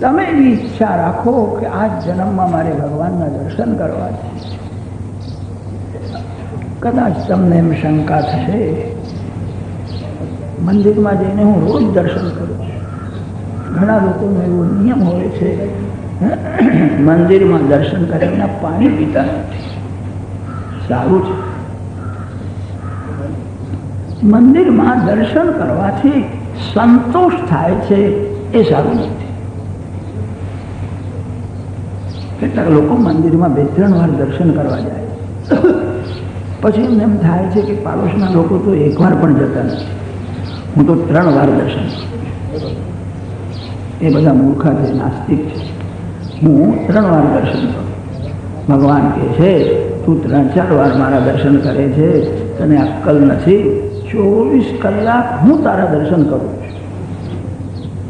તમે એવી ઈચ્છા રાખો કે આ જન્મમાં મારે ભગવાનના દર્શન કરવા છે. કદાચ તમને એમ શંકા થશે, મંદિરમાં જઈને હું રોજ દર્શન કરું છું. ઘણા લોકોનો એવો નિયમ હોય છે, મંદિરમાં દર્શન કરીને પાણી પીતા નથી. સારું છે, મંદિરમાં દર્શન કરવાથી સંતોષ થાય છે એ સારું નથી. કેટલાક લોકો મંદિરમાં 2-3 વાર દર્શન કરવા જાય, પછી એમને એમ થાય છે કે પાડોશના લોકો તો એકવાર પણ જતા નથી, હું તો 3 વાર દર્શન કરું. એ બધા મૂર્ખા છે, નાસ્તિક છે. હું 3 વાર દર્શન કરું. ભગવાન કહે છે તું 3-4 વાર મારા દર્શન કરે છે, તને અક્કલ નથી. 24 કલાક હું તારા દર્શન કરું.